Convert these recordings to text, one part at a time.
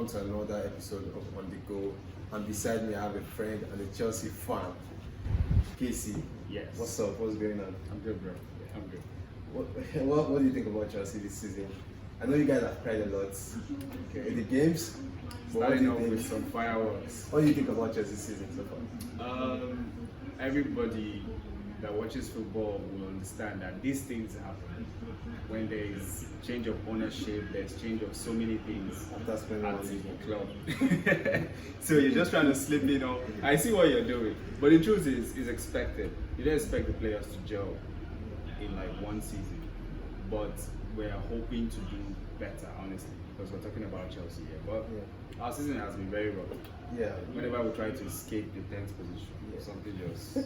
welcome to another episode of On The Go. And beside me, I have a friend and a Chelsea fan, Casey. Yes. What's up? What's going on? I'm good, bro. Yeah, I'm good. What do you think about Chelsea this season? I know you guys have cried a lot in the games. But Starting off with some fireworks. What do you think about Chelsea this season so far? Everybody that watches football will understand that these things happen when there is change of ownership, there's change of so many things After spending at money. the club. So you're just trying to slip in on. I see what you're doing, but the truth is expected. You don't expect the players to gel in like one season, but we're hoping to do better, honestly, because we're talking about Chelsea here. But our season has been very rough. Yeah. Whenever we try to escape the 10th position, something just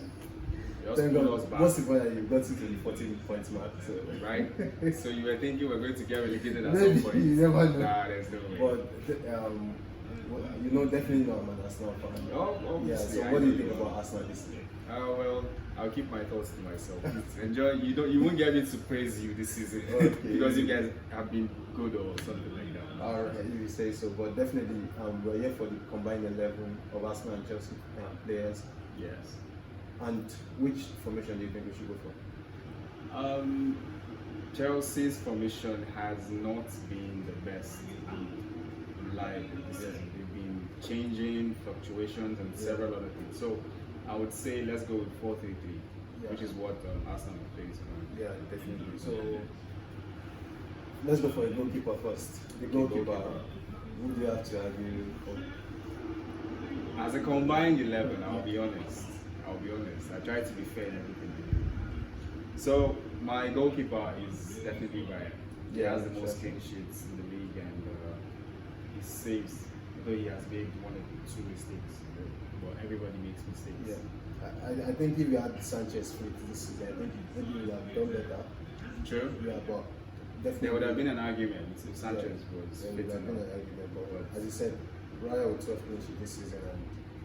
Thank pull God. us back. What's the point that you got to the 14 points mark? So. Right? So you were thinking we're going to get relegated at Maybe, some point. you never know. Nah, there's no way. But definitely not an Arsenal fan. Oh, Yeah, obviously. so what do you think about Arsenal this season? Well, I'll keep my thoughts to myself. Enjoy. You won't get me to praise you this season because you guys have been good or something like that. Alright, you say so, but definitely we're here for the combined 11 of Arsenal and Chelsea players. Yes. And which formation do you think we should go for? Chelsea's formation has not been the best and reliable this season. They've been changing, fluctuations, and several other things. So I would say let's go with 4-3-3, which is what Arsenal plays currently. Yeah, definitely. So let's go for a goalkeeper first. The goalkeeper, who do you have to argue for? As a combined 11, I'll be honest. I try to be fair in everything I do. So my goalkeeper is definitely Raya. He has the most clean sheets in the league, and he saves. Though he has made one or two mistakes, but everybody makes mistakes. Yeah, I think if you had Sanchez fit this season, I think maybe you would have done better. True. Yeah, but definitely There would have been an argument if Sanchez was there fit would have been enough. an argument, but as you said, Raya with 12 clean sheets this season, and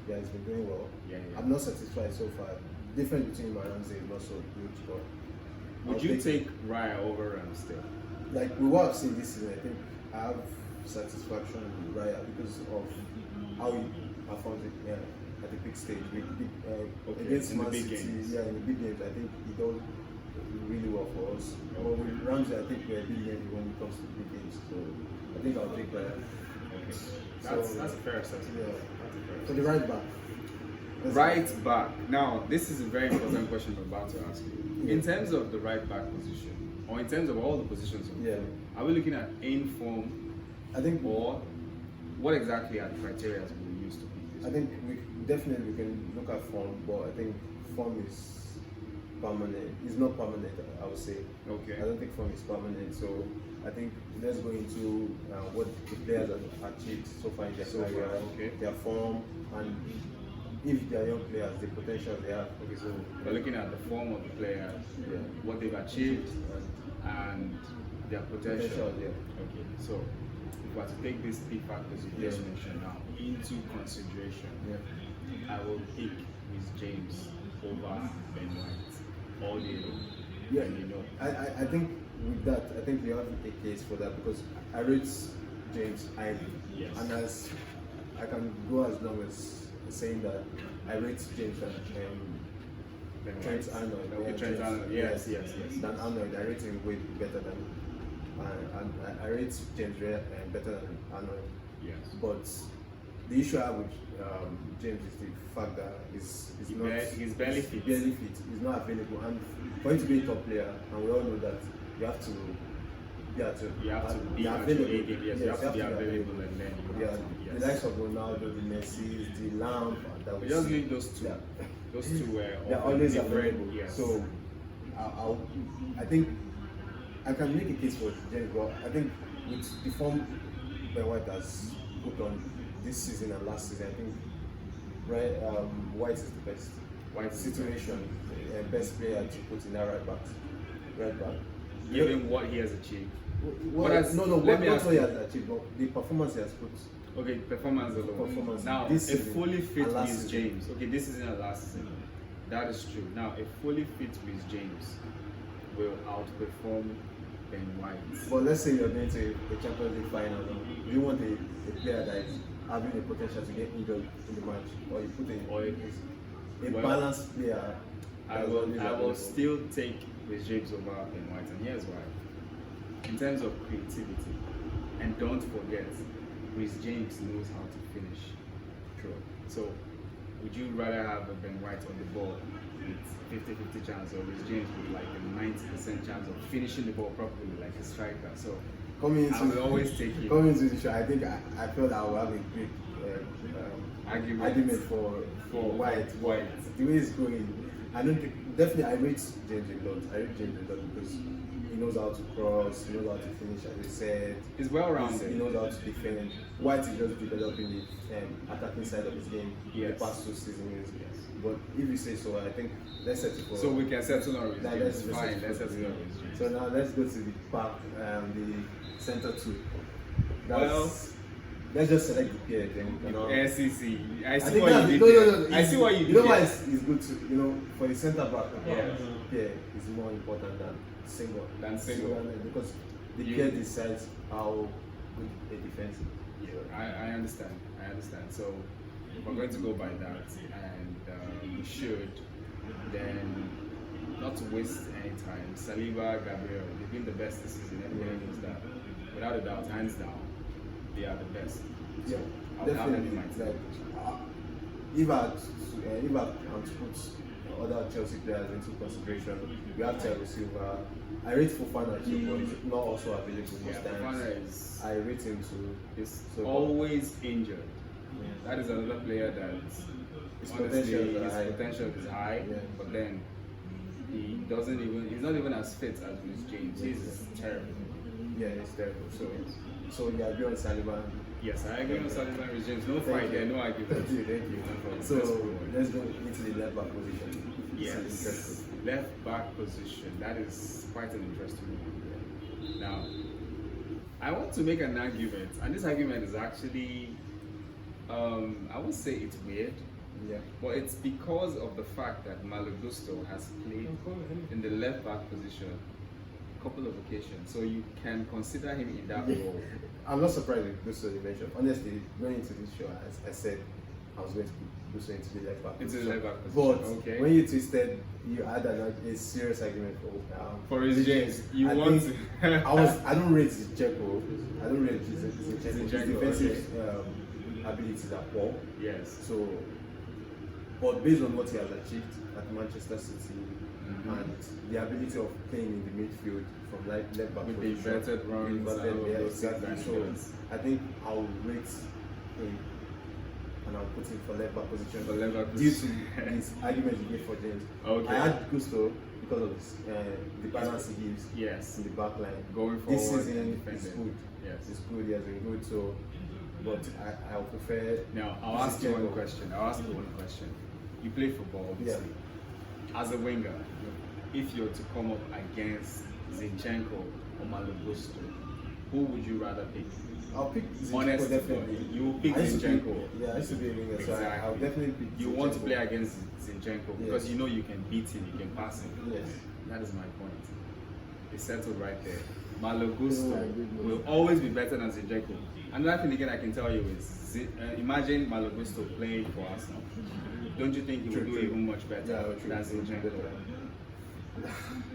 yeah, he's been doing well. Yeah. I'm not satisfied so far. Difference between him and Ramsey is not so huge, but Would you take Raya over Ramsdale? like with what I've seen this season, I think I have satisfaction with Raya because of how he performs at the big stage. Against in the Man big City, games. in the big games, I think he does really well for us. But with Ramsey, I think we're a big name when it comes to big games. So I think I'll take Raya. Okay. That's a fair assessment. Yeah. So the right back. Right back. Now, this is a very important question I'm about to ask you. In terms of the right back position, or in terms of all the positions, are we looking at in form? I think, or what exactly are the criteria we use to pick this? I think we can look at form, but I think form is permanent. It's not permanent, I would say. Okay. I don't think form is permanent. So I think let's go into what the players have achieved so far in their career, their form, and if they are young players, the potential they have. Okay, so we're looking at the form of the player, what they've achieved, and their potential. Okay, so if we are to take these three factors you just mentioned now into consideration, I will pick Miss James over Ben White all day long. Yeah, I think with that, I think we have a case for that because I rate James highly, and as I can go as long as saying that I rate James and Trent Arnold. Trent Arnold, yes. Than Arnold, I rate him way better than, and I rate James better than Arnold. Yes. But the issue I have with James is the fact that he's barely fit. He's not available, and for him to be a top player, and we all know that you have to be available. You have to be available, and then the likes of Ronaldo, the Messi, the Lamp, that we just need those two. Those two were they're always available. Yes. So I think I can make a case for James, but I think with the form Ben White has put on this season and last season, I think White is the best. White situation, best player to put in that right back. Given what he has achieved. What he has achieved, but the performance he has put. Okay, performance alone. Now, this a fully fit Miss James. Okay, this isn't a last season. That is true. Now, a fully fit Miss James will outperform Ben White. But let's say you're going to a Champions League final. Do you want a player that is having the potential to get injured in the match, or you put a balanced player? I will still take Rhys James over Ben White, and here's why. In terms of creativity, and don't forget, Rhys James knows how to finish. True. So, would you rather have a Ben White on the ball with 50-50 chance, or Rhys James with like a 90% chance of finishing the ball properly, like a striker? So, I will always take him. Coming into the show, I think I felt I will have a great argument for White. The way it's going, I don't think, definitely I rate James a lot. Because he knows how to cross, he knows how to finish, as I said. He's well-rounded. He knows how to defend. White is just developing the attacking side of his game the past 2 seasons. Yes. But if you say so, I think let's settle for. So we can settle on Rhys James. Fine, let's settle on Rhys James. So now let's go to the back, the center two. Let's just select the pair then. SEC. I see think what you did. No. I see what you did. You know why it's good to, for the center back, Yes. pair is more important than single. Single. Because the pair decides how good a defense is. Yeah, I understand. So if we're going to go by that, and we should, then not to waste any time, Saliba, Gabriel, they've been the best this season. Everybody knows that. Without a doubt, hands down, they are the best. Yeah, I'll have them in my definitely. team. If I am to put other Chelsea players into consideration, we have Thiago Silva. I rate Fofana too, but he's not also available most times. Fofana is. I rate him too. Is always injured. Yeah. That is another player that his potential is high, but then he's not even as fit as Rhys James. He's terrible. Yeah, it's terrible. So you agree on Saliba? Yes, I agree on Saliba and Rhys James. No fight there, no argument. Thank you. So let's go into the left back position. Yes, left back position. That is quite an interesting one. Now, I want to make an argument, and this argument is actually, I would say it's weird. Yeah. But it's because of the fact that Malo Gusto has played in the left back position a couple of occasions, so you can consider him in that role. I'm not surprised with Gusto you mentioned. Honestly, going into this show, I said I was going to put Gusto into the left back position. But when you twisted, you had a serious argument for Rhys James. I don't rate Zinchenko. I don't rate Zinchenko. His defensive abilities are poor. Yes. So, but based on what he has achieved at Manchester City and the ability of playing in the midfield from left back with the inverted runs, exactly. So I think I'll rate him and I'll put him for left back position. Due to his argument he gave for James. Okay. I had Gusto because of the balance he gives. Yes. In the back line. Going forward. This season is good. Yes. It's good. He has been good. So, but I prefer. Now I'll ask you one question. You play football, obviously. Yeah. As a winger, if you're to come up against Zinchenko or Malo Gusto, who would you rather pick? I'll pick Zinchenko, definitely. You will pick Zinchenko. I used to be a winger, so I'll definitely pick You Zinchenko. want to play against Zinchenko because you know you can beat him, you can pass him. Yes. That is my point. It's settled right there. Malo Gusto will always be better than Zinchenko. Another thing again I can tell you is, imagine Malo Gusto playing for Arsenal. Don't you think he will do even much better than Zinchenko? Oh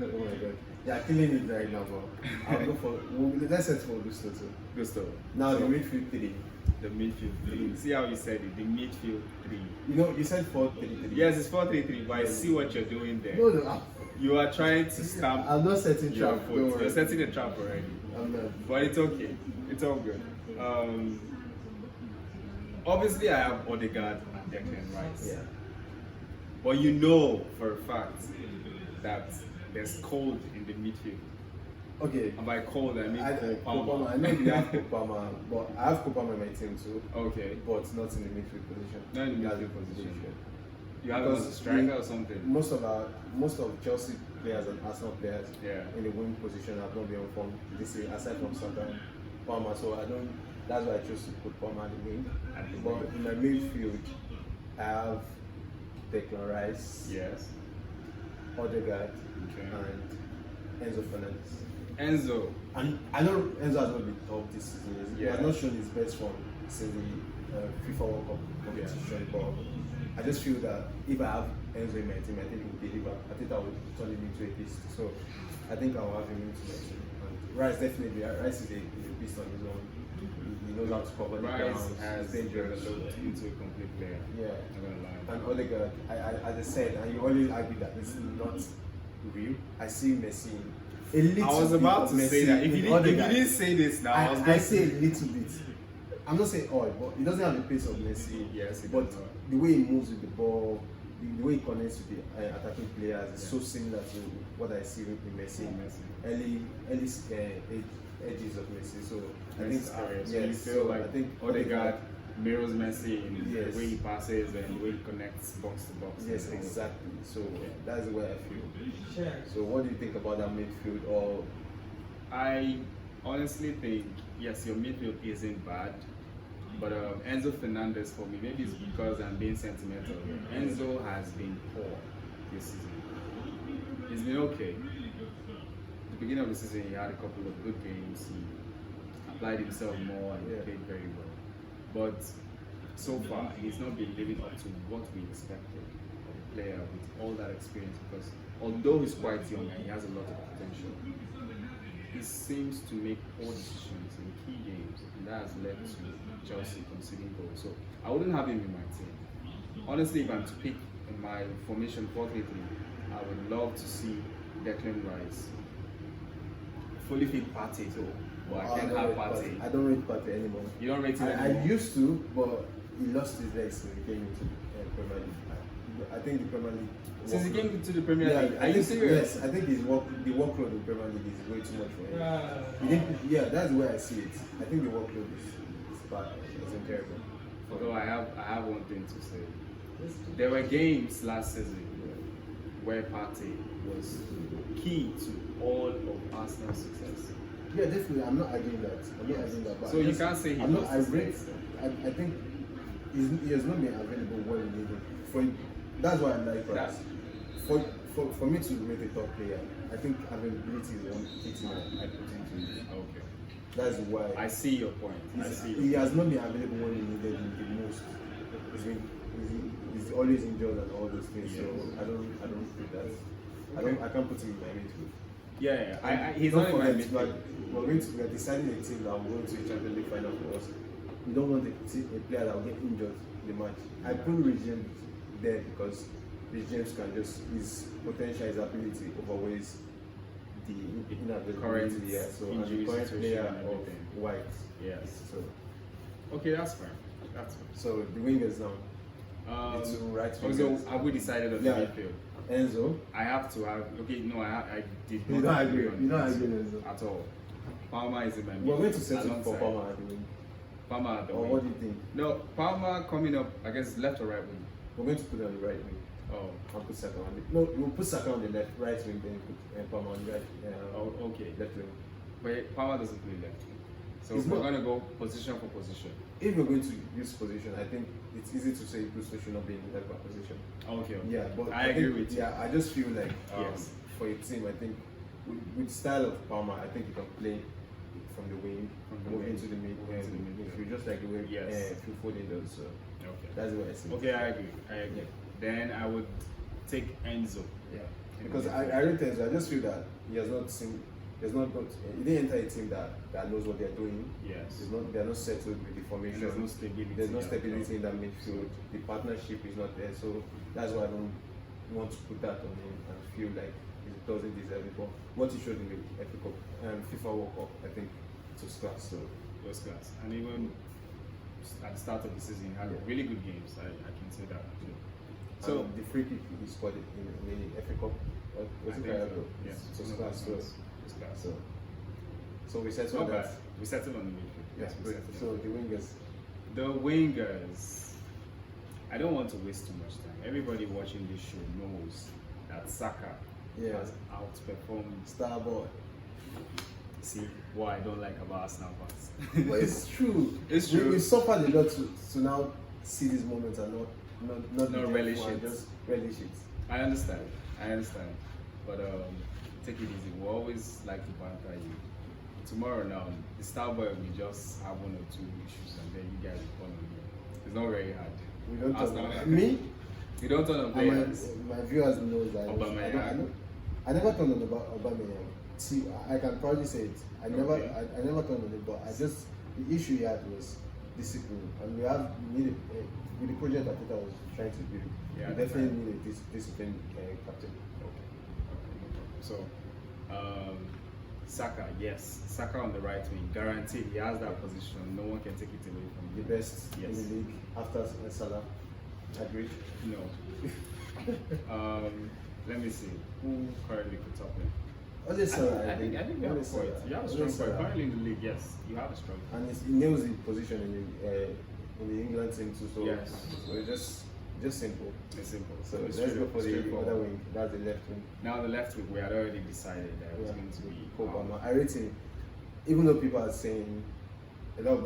my god. Yeah, killing it right now, but I'll go for. Let's set for Gusto too. Gusto. Now the midfield three. The midfield three. See how you said it. The midfield three. You said 4-3-3. Yes, it's 4-3-3. But I see what you're doing there. No. You are trying to stamp. I'm not setting your trap. foot. You're setting a trap already. I'm not. But it's okay. It's all good. Obviously, I have Odegaard and Declan Rice. Yeah. But you know for a fact that there's cold in the midfield. Okay. And by cold, I mean Kopama. I know you have Kopama, but I have Kopama in my team too. Okay. But not in the midfield position. Not in the midfield position. You have him as a striker or something? Most of Chelsea players and Arsenal players in the wing position have not been on form this year, aside from Santa Palmer. So that's why I chose to put Palmer in the wing. But in my midfield, I have Declan Rice. Yes. Odegaard and Enzo Fernandez. Enzo. And I know Enzo has not been top this season. He Yeah. has not shown his best form since the FIFA World Cup competition. But I just feel that if I have Enzo in my team, I think he will deliver. I think that would turn him into a beast. So I think I will have him into my team. And Rice definitely. Rice is a beast on his own. He knows how to cover the ground. Rice has He's dangerous. developed into a complete player. Yeah. I'm gonna lie. And Odegaard, as I said, and you always argue that it's not real. I see Messi. A little I was bit about of to Messi say that. If in you Odegaard. didn't say this now, I was I going say a to. little bit. I'm not saying all, but he doesn't have the pace of Messi. Yes, he but does not. the way he moves with the ball, the way he connects with the attacking players is so similar to what I see with Messi. Early edges of Messi. So I think you feel like I think Odegaard mirrors Messi in Yes. the way he passes and the way he connects box to box. Yes, and all. exactly. So that's the way I feel. Sure. So what do you think about that midfield? Or I honestly think yes, your midfield isn't bad, but Enzo Fernandez for me, maybe it's because I'm being sentimental here. Enzo has been poor this season. He's been okay. At the beginning of the season, he had a couple of good games. He applied himself more and he played very well. But so far, he's not been living up to what we expected of a player with all that experience. Because although he's quite young and he has a lot of potential, he seems to make poor decisions in key games, and that has led to Chelsea conceding goals. So I wouldn't have him in my team. Honestly, if I'm to pick in my formation 4-3-3, I would love to see Declan Rice fully fit Partey too. But I can't have Partey. I don't rate Partey anymore. You don't rate him I anymore? used to, but he lost his legs when he came into the Premier League. I think the Premier League. Since he came into the Premier League, I are you think, serious? Yes, I think the workload in Premier League is way too much for him. Right. He didn't, yeah, that's the way I see it. I think the workload is bad. It's terrible. Although I have one thing to say. There were games last season where Partey was key to all of Arsenal's success. Yeah, definitely. I'm not arguing that. I'm not arguing that. But So you can't say he I'm not. lost I his rate. legs. I think he has not been available when we needed. For that's why I like Rice. For me to rate a top player, I think availability is one key thing I put into it. Okay. That's why. I see your point. He has not been available when we needed him the most. He's always injured and all those things. So I don't feel that. I can't put him in my midfield. Yeah. He's Don't not in my forget, midfield. we are deciding a team that will go to a Champions League final for us. We don't want a player that will get injured in the match. I put Rich James there because Rich James can just his potential, his ability overweighs the inability. Current Yeah, so and the injury current situation player and of everything. White. Yes. So Okay, that's fine. That's fine. so the wingers now. The two right So wingers. have we decided on the Yeah. midfield? Enzo. I have to have. Okay, no, I did You not don't agree agree. on You don't this agree on Enzo. at all. Palmer is in my midfield. We're going to settle for alongside- Palmer at the wing. Palmer at the Or wing. what do you think? No, Palmer coming up. I guess left or right wing. We're going to put it on the right wing. Oh, I'll put Saka on the we'll put Saka on the left, right wing, then put Palmer on the right. okay. Left wing. But Palmer doesn't play left. So He's we're not- gonna go position for position. If we're going to use position, I think it's easy to say Bruce should not be in the left back position. Okay. Yeah, but I agree with you. Yeah, I just feel like Yes. for a team, I think with the style of Palmer, I think he can play from the wing, From the move wing, into the mid, move into the midfield. just like the way Yes. Phil Foden does. So Okay. that's what I see. Okay, I agree. Yeah. Then I would take Enzo. Yeah, because I really think so. I just feel that he has not seen. He didn't enter a team that knows what they're doing. Yes. They're not settled with the formation. There's no stability. There's no stability in that midfield. The partnership is not there. So that's why I don't want to put that on him and feel like he doesn't deserve it. But what he showed in the FA Cup and FIFA World Cup, I think it was class. So First class. And even at the start of the season, he had really good games. I can say that. so the free kick he scored in the FA Cup was I it think so. Raya? Yes. So it's class. So we settled Not on bad. that. We settled on the midfield. Yes, we good. settled on So the wingers. the wingers. I don't want to waste too much time. Everybody watching this show knows that Saka has outperformed. Star boy. See what I don't like about Arsenal fans. But it's true. It's We true. suffered a lot to now see these moments and not Not relish it. Just relish it. I understand. But take it easy. We always like to banter you. Tomorrow now, the Starboy will just have 1 or 2 issues, and then you guys will turn on me. It's not very hard. We don't As turn long- on me. You don't turn on players. My viewers know that Aubameyang. I never turned on Aubameyang. See, I can proudly say it. I never turned on it, but the issue he had was discipline, and we need with the project that Arteta was trying to build. Yeah, we definitely need a disciplined captain. So, Saka, yes, Saka on the right wing, guaranteed. He has that position. No one can take it away from him. The best in the league after Salah. Agreed. No. Let me see. Who currently puts up him? Only Salah. I think you have a Only point. Salah. You have a Only strong point. Salah. Currently in the league, yes, you have a strong point. And he nails the position in the England team too. So, Yes. so it's just simple. It's simple. So It's let's go for the straightforward. other wing. That's the left wing. Now the left wing, we had already decided that it was going to be Obama. I rate him, even though people are saying, a lot of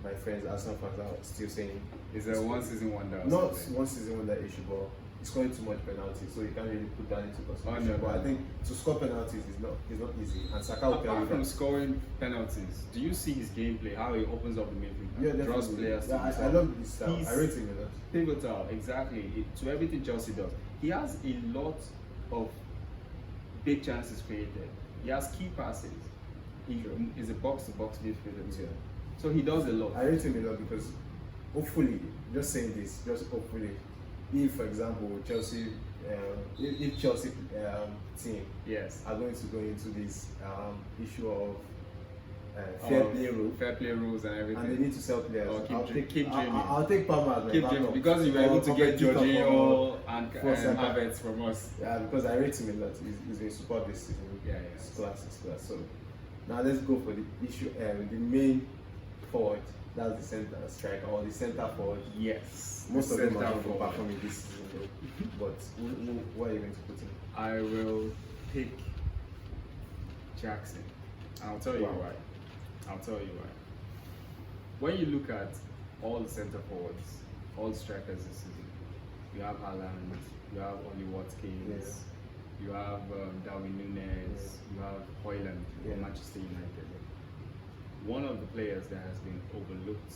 my friends, Arsenal fans, are still saying Is a one season wonder? Or not something? one season wonder issue, but he's scoring too much penalties, so you can't really put that into consideration. Oh, no, but no. I think to score penalties is not easy, and Saka will tell you Apart from that. scoring penalties, do you see his gameplay? How he opens up the midfield, Yeah, draws definitely. players. Yeah, to his I side? love his style. He's I rate him a lot. pivotal, exactly, to everything Chelsea does. He has a lot of big chances created. He has key passes. He is a box-to-box midfielder too. So he does a lot. I rate him a lot because hopefully, just saying this, just hopefully, if for example Chelsea, if Chelsea team Yes. are going to go into this issue of fair play rule, Fair play rules and everything. and they need to sell players, Oh, keep dreaming. I'll take Palmer as my Keep backup. dreaming. Because you were Or able to get Pochettino Jorginho and for Saka. Havertz from us. Yeah, because I rate him a lot. He's been superb this season. Yeah, yeah. It's class. So now let's go for the issue. The main forward. That's the center striker or the center forward. Yes. Most of them are Centre going to forward. perform in this season, though. But what are you going to put in? I will pick Jackson. I'll tell you Wow. why. I'll tell you why. When you look at all the centre forwards, all the strikers this season, you have Haaland, you have Oli Watkins, you have Darwin Núñez, you have Højlund from Manchester United. One of the players that has been overlooked,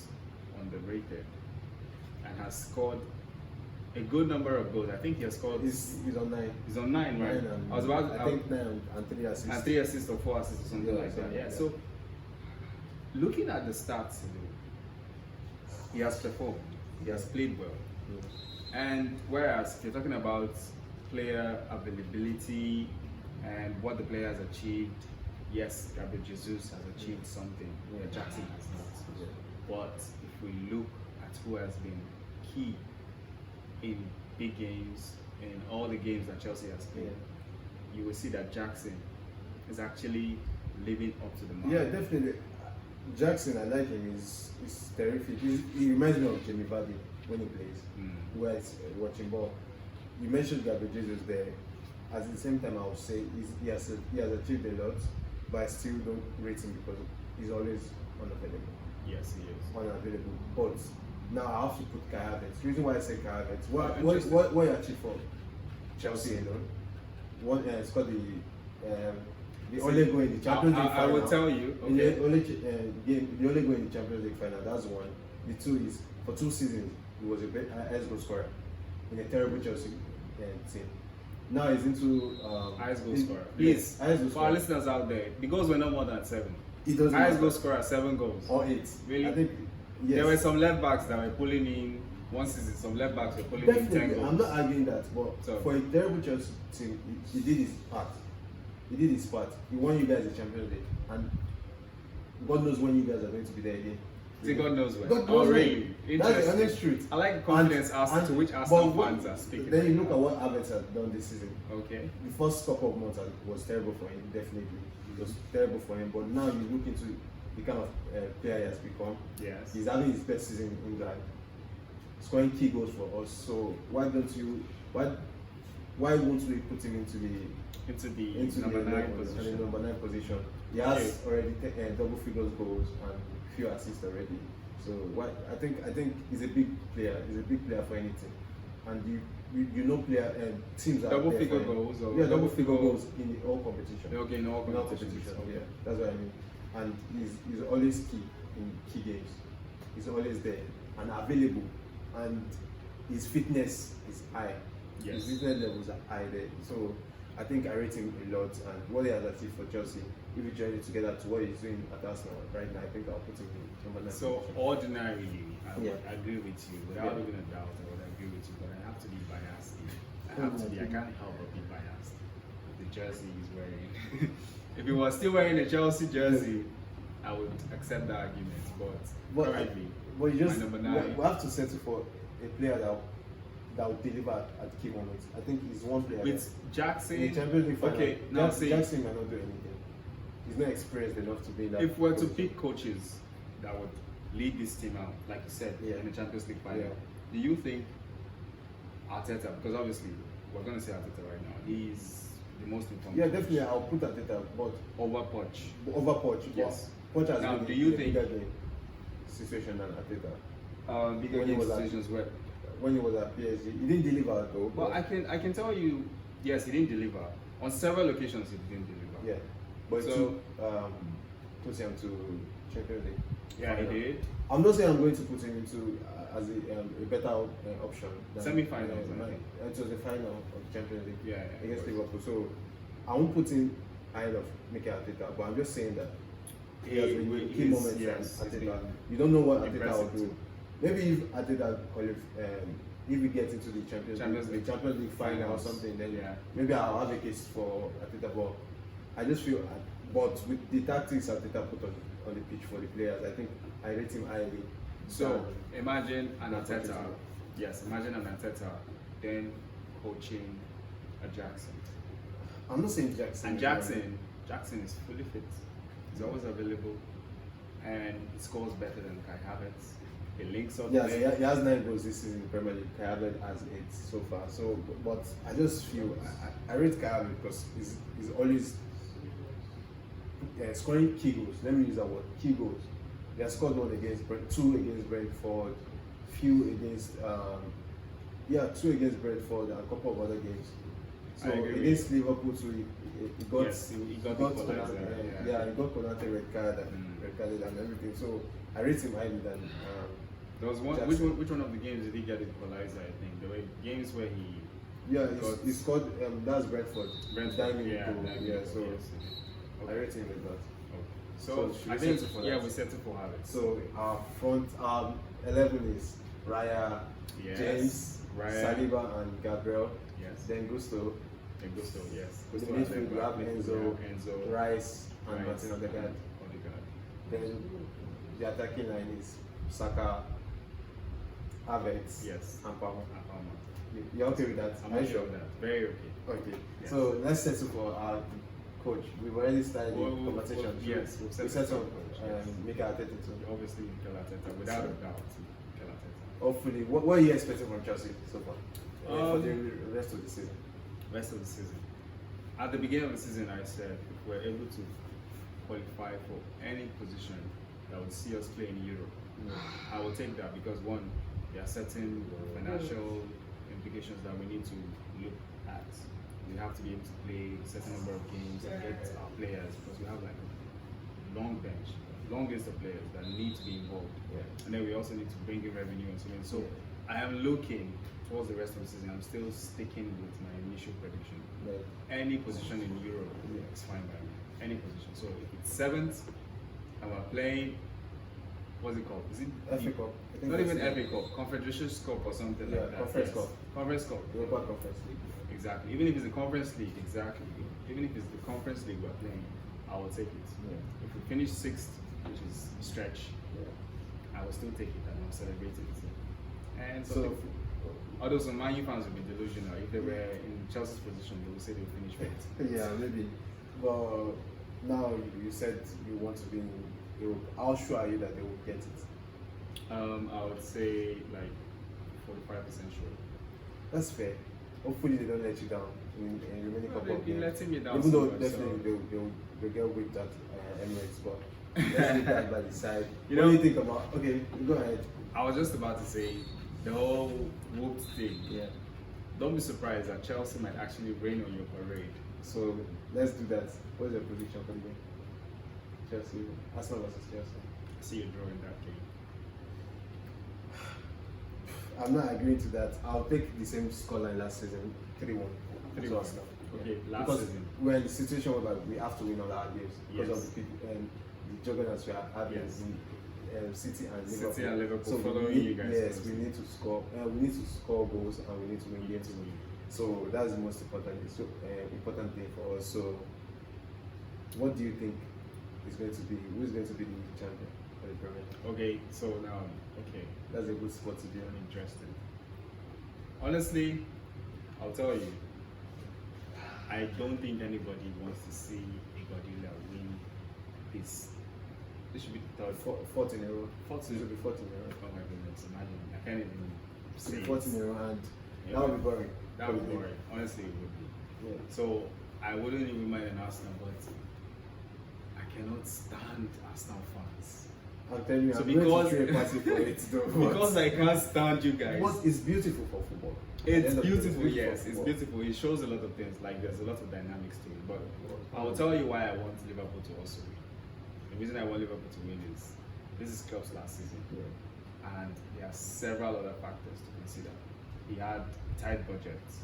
underrated, and has scored a good number of goals. I think he has scored. He's on 9. He's on 9, right? 9 and, I was about. I think 9 and 3 assists. And 3 assists or 4 assists or something Yeah, like that. something Yeah. like So, looking at the stats, he has performed. He has played well. And whereas if you're talking about player availability and what the player has achieved, yes, Gabriel Jesus has achieved something that Jackson has not. But if we look at who has been key in big games, in all the games that Chelsea has played, you will see that Jackson is actually living up to the mark. Yeah, definitely. Jackson, I like him. He's terrific. He reminds me of Jamie Vardy when he plays. Where it's watching ball. You mentioned Gabriel Jesus there. At the same time, I would say he has achieved a lot, but I still don't rate him because he's always unavailable. Yes, he is. Unavailable. But now I have to put Kai Havertz. The reason why I say Kai Havertz, what he achieved for Chelsea alone? It's called the only goal in the Champions League final. I will tell you. In Okay. the only goal in the Champions League final. That's one. The two is for 2 seasons he was a highest goal scorer in a terrible Chelsea team. Now he's into Highest goal scorer. Please, highest goal For our scorer. listeners out there, the goals were not more than 7. He doesn't Highest matter. goal scorer, 7 goals. Or 8. Really? I think yes. There were some left backs that were pulling in. One season, some left backs were pulling in 10 Definitely, goals. I'm not arguing that, but So- for a terrible Chelsea team, he did his part. He did his part. He won you guys the Champions League, and God knows when you guys are going to be there again. See, God knows when. God Oh, knows really? when. That's the Interesting. honest truth. I like the confidence And- to which Arsenal but fans are speaking. Then you right look now. at what Havertz has done this season. Okay. The first couple of months was terrible for him, definitely. It was terrible for him, but now you look into the kind of player he has become. Yes. He's having his best season in England, scoring key goals for us. So why won't we put him into the number 9 11 position. the number 9 position? He has already double figures goals and few assists already. So I think he's a big player. He's a big player for anything. And you know player teams are double there figure for him. goals or Yeah, double figure goals in all competition. Okay, in all competitions. Yeah, that's what I mean. And he's always key in key games. He's always there and available, and his fitness is high. Yes. His fitness levels are high there. So I think I rate him a lot, and what he has achieved for Chelsea, if we join it together to what he's doing at Arsenal right now, I think I'll put him in number 9. So ordinarily, I would Yeah. agree with you. Without Yeah. even a doubt, I would agree with you. But I have to be biased. I can't help but be biased. The jersey he's wearing. If he was still wearing a Chelsea jersey, I would accept the argument. But currently, but you just my number 9. we have to settle for a player that will deliver at key moments. I think he's one player. With Jackson, in the Champions League final, okay, now see, Jackson might not do anything. He's not experienced enough to be in that. if we're to position. pick coaches that would lead this team out, like you said, Yeah. in the Champions League final, Yeah. do you think Arteta? Because obviously we're going to say Arteta right now. He's the most informed. Yeah, coach. definitely. I'll put Arteta, but Over Poch. over Poch. Yes. Poch has Now, been do in you a think- bigger game situation than Arteta? Bigger When he game was at- situations where. When he was at PSG, he didn't deliver though. Well, but- I can tell you, yes, he didn't deliver. On several occasions, he didn't deliver. yeah, but So- put him to Champions League. Yeah, he final. did. I'm not saying I'm going to put him into as a better option. Semi-finals, I think. It was the final of the Champions League Yeah, against it was. Liverpool. So I won't put him ahead of Mikel Arteta, but I'm just saying that he has been in key moments. Yes, and he's Arteta, been you don't know what Arteta will impressive do. too. Maybe if Arteta if we get into the Champions League final or finals. something, then Yeah. maybe I'll have a case for Arteta. But I just feel, but with the tactics Arteta put on the pitch for the players, I think I rate him highly. So imagine an than Arteta. Pochettino. Yes, imagine an Arteta then coaching a Jackson. I'm not saying Jackson. And Jackson is fully fit. He's always available, and he scores better than Kai Havertz. He links up. Yes, there. he has 9 goals this season in the Premier League. Kai Havertz has 8 so far. So, but I just feel I rate Kai Havertz because he's always scoring key goals. Let me use that word, key goals. He has scored 2 against Brentford, few against 2 against Brentford and a couple of other games. So I agree against Liverpool too, he got Yes, he got Konate, equalizer, yeah, he got Konate red carded and everything. So I rate him highly than. There was one. Jackson. Which one of the games did he get equalizer? I think there were games where he. Yeah, he scored. That's Brentford. Brentford, Diving yeah, goal. diving Yeah. goal, So yes. I rate him with that. So should I we think settle for yeah, that? we settle for Havertz. So our front 11 is Raya, Yes. James, Raya. Saliba, and Gabriel. Yes. Then Gusto. And Gusto, yes. In the Gusto has midfield, we have Enzo, Rice, and Rice, Martin Odegaard. Odegaard. Then the attacking line is Saka, Havertz, Yes. and Palmer. And Palmer. You're okay with that? I'm Are you not sure of that. Very okay. Okay. Yes. So let's settle for our coach. We've already started Well, the conversation. yes, we've we settled settle for coach, yes. Mikel Arteta too. Obviously, Mikel Arteta, without a doubt, Mikel Arteta. Hopefully, what are you expecting from Chelsea so far for the rest of the season? Rest of the season. At the beginning of the season, I said if we're able to qualify for any position that would see us play in Europe, I will take that because one, there are certain financial implications that we need to look at. We have to be able to play a certain number of games and get our players because we have like a long bench, long list of players that need to be involved. Yeah. And then we also need to bring in revenue and so on. So I am looking towards the rest of the season. I'm still sticking with my initial prediction. Yeah. Any position in Europe is fine by me. Any position. So if it's 7th and we're playing, what's it called? Is it FA Cup. I think not that's even it. FA Cup, Confederations Cup or something Yeah, like that. Conference Cup. Conference Cup. Europa Conference League. Exactly. Even if it's the Conference League, exactly. Even if it's the Conference League we're playing, I will take it. Yeah. If we finish 6th, which is a stretch, Yeah. I will still take it and I'll celebrate it. And So, although some Man U fans will be delusional, if they were in Chelsea's position, they would say they'll finish 5th. yeah, maybe. But now you said you want to be in Europe. How sure are you that they will get it? I would say like 45% sure. That's fair. Hopefully they don't let you down in the remaining couple They've of been games. letting me down Even so though much, definitely they'll get whipped at Emirates, but let's leave that by the side. You What know- do you think about? Okay, go ahead. I was just about to say the whole whooped thing. Yeah. don't be surprised that Chelsea might actually rain on your parade. So let's do that. What's your prediction for the game? Chelsea, Arsenal versus Chelsea. I see you drawing that game. I'm not agreeing to that. I'll take the same scoreline last season, 3-1. 3-1. Arsenal. Okay, last because season. we're in the situation where we have to win all our games because Yes. of the people and the juggernauts we are having Yes. in City and Liverpool. City and Liverpool So following we need, you guys. yes, we need to score. We need to score goals and we need to win games. So that's the most important thing for us. So, what do you think is going to be? Who is going to be the champion for the Premier League? Okay, so now, okay, That's a good spot to be on. interesting. Honestly, I'll tell you, I don't think anybody wants to see a Guardiola win this. This should be the third. Fourth in a row. Fourth It should be fourth in a row. Oh my goodness, imagine. I can't even It say should be it. fourth in a row, and Yeah. that would be boring. That would be boring. Honestly, it would be. Yeah. So I wouldn't even mind an Arsenal, but I cannot stand Arsenal fans. I'm telling you, So I'm going because- to throw a party for it though. Because I can't stand you guys. What is beautiful for football? At the It's end of the day, beautiful, yes, for it's football. beautiful. It shows a lot of things, like there's a lot of dynamics to it. But I will tell you why I want Liverpool to also win. The reason I want Liverpool to win is this is Klopp's last season, Yeah. and there are several other factors to consider. He had tight budgets,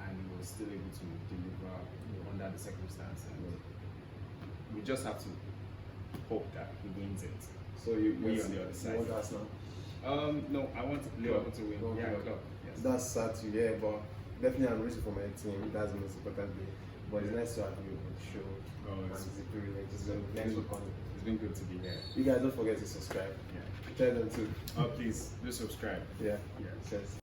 and he was still able to deliver under the circumstances. We just have to hope that he wins it. So you We yes, on the other side. You want Arsenal? No, I want Liverpool to win. Klopp. Yeah, Klopp. Klopp. Yes. That's sad to hear, but definitely I'm rooting for my team. That's the most important thing. But it's nice to have you on the show. Oh, And it's- it's a privilege. it's So been- thanks for coming. It's been good to be here. You guys don't forget to subscribe. Yeah. Tell them to. Oh, please do subscribe. Yeah. Yeah. Cheers.